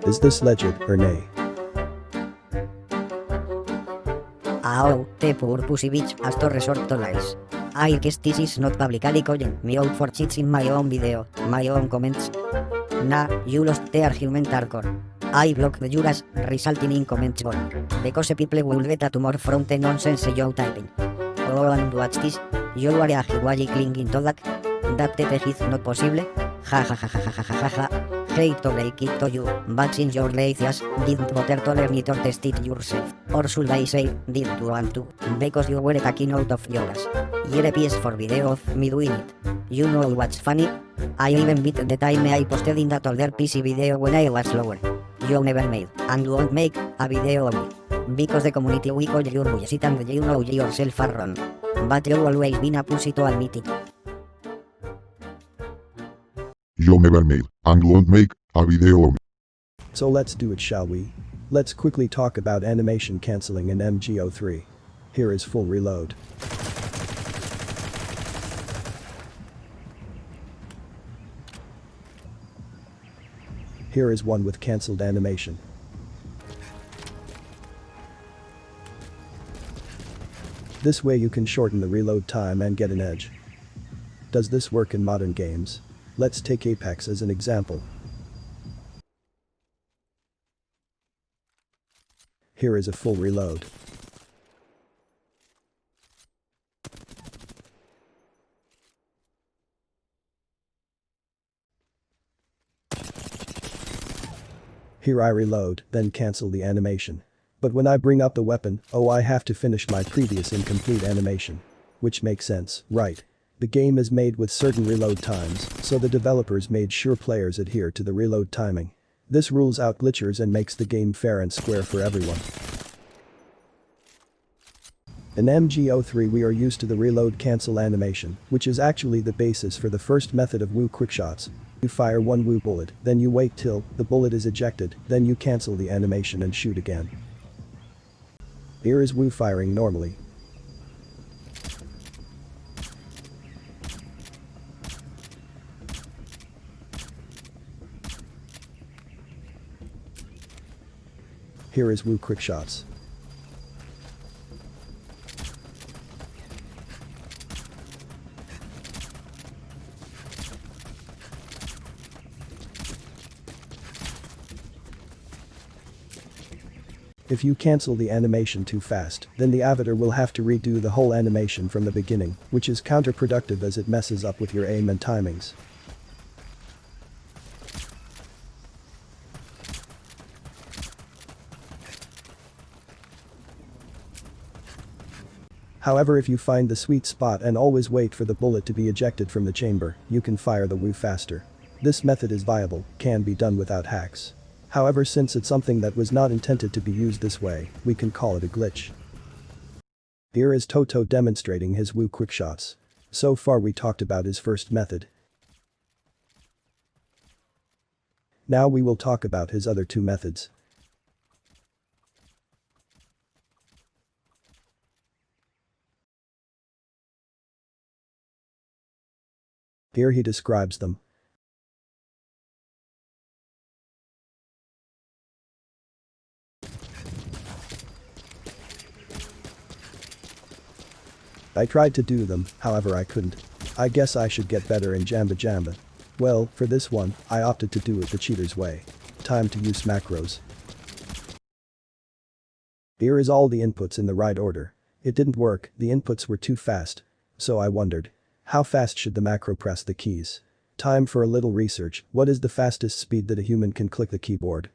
Is this legit or nay? Ao, the poor pussy bitch has to resort to lies. I guess this is not publicly calling me out for cheats in my own video, my own comments. Nah, you lost the argument hardcore. I blocked the juras, resulting in comments gone. Because people will get a tumor from the nonsense you typing. Oh, and watch this. You are a hiwaji clinging to that. That the is not possible. Ja ja ja ja ja ja ja ja. Hate to break it to you, but since your laziest didn't bother to learn it or test it yourself. Or should I say, didn't want to, because you were taking out of yours. Your piece for video of me doing it. You know what's funny? I even beat the time I posted in that older PC video when I was lower. You never made, and won't make, a video of me. Because the community we call you bullshit and you know yourself are wrong. But you always been a pussy to admit it. You never made, and won't make, a video of me. So let's do it, shall we? Let's quickly talk about animation cancelling in MGO3. Here is full reload. Here is one with cancelled animation. This way you can shorten the reload time and get an edge. Does this work in modern games? Let's take Apex as an example. Here is a full reload. Here I reload, then cancel the animation. But when I bring up the weapon, oh, I have to finish my previous incomplete animation. Which makes sense, right? The game is made with certain reload times, so the developers made sure players adhere to the reload timing. This rules out glitchers and makes the game fair and square for everyone. In MGO3 we are used to the reload cancel animation, which is actually the basis for the first method of Woo Quickshots. You fire one Woo bullet, then you wait till the bullet is ejected, then you cancel the animation and shoot again. Here is Woo firing normally. Here is Woo Quickshots. If you cancel the animation too fast, then the avatar will have to redo the whole animation from the beginning, which is counterproductive as it messes up with your aim and timings. However, if you find the sweet spot and always wait for the bullet to be ejected from the chamber, you can fire the Woo faster. This method is viable, can be done without hacks. However, since it's something that was not intended to be used this way, we can call it a glitch. Here is Toto demonstrating his Woo Quickshots. So far we talked about his first method. Now we will talk about his other two methods. Here he describes them. I tried to do them, however I couldn't. I guess I should get better in Jamba Jamba. Well, for this one, I opted to do it the cheater's way. Time to use macros. Here is all the inputs in the right order. It didn't work, the inputs were too fast. So I wondered, how fast should the macro press the keys? Time for a little research. What is the fastest speed that a human can click the keyboard?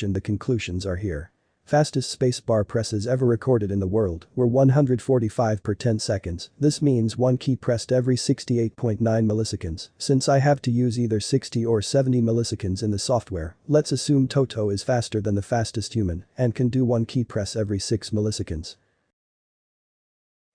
And the conclusions are here. Fastest spacebar presses ever recorded in the world were 145 per 10 seconds. This means one key pressed every 68.9 milliseconds. Since I have to use either 60 or 70 milliseconds in the software, let's assume Toto is faster than the fastest human and can do one key press every 6 milliseconds.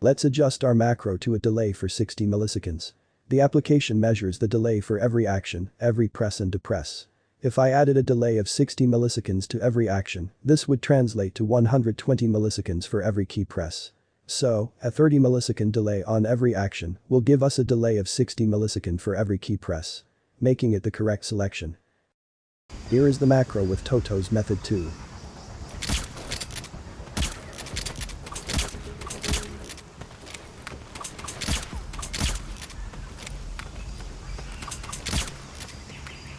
Let's adjust our macro to a delay for 60 milliseconds. The application measures the delay for every action, every press and depress. If I added a delay of 60 milliseconds to every action, this would translate to 120 milliseconds for every key press. So, a 30 millisecond delay on every action will give us a delay of 60 millisecond for every key press, making it the correct selection. Here is the macro with Toto's method 2.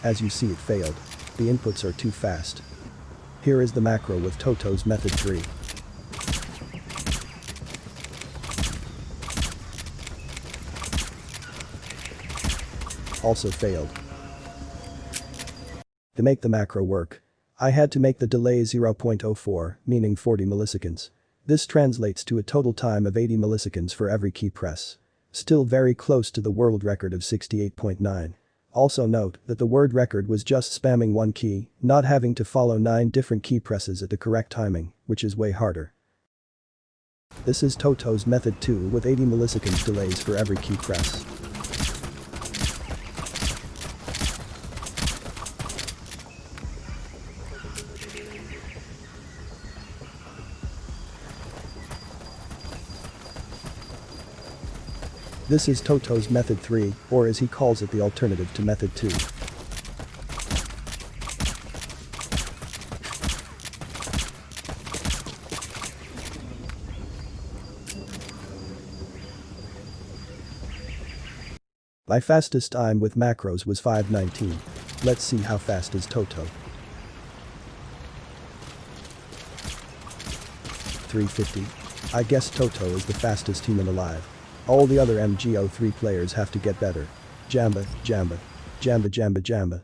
As you see, it failed. The inputs are too fast. Here is the macro with Toto's method 3. Also failed. To make the macro work, I had to make the delay 0.04, meaning 40 milliseconds. This translates to a total time of 80 milliseconds for every key press. Still very close to the world record of 68.9. Also note that the world record was just spamming one key, not having to follow 9 different key presses at the correct timing, which is way harder. This is Toto's method 2 with 80 milliseconds delays for every key press. This is Toto's method 3, or as he calls it, the alternative to method 2. My fastest time with macros was 5:19. Let's see how fast is Toto. 3:50. I guess Toto is the fastest human alive. All the other MGO3 players have to get better. Jamba, Jamba. Jamba, Jamba, Jamba.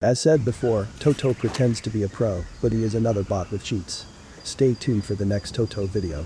As said before, Toto pretends to be a pro, but he is another bot with cheats. Stay tuned for the next Toto video.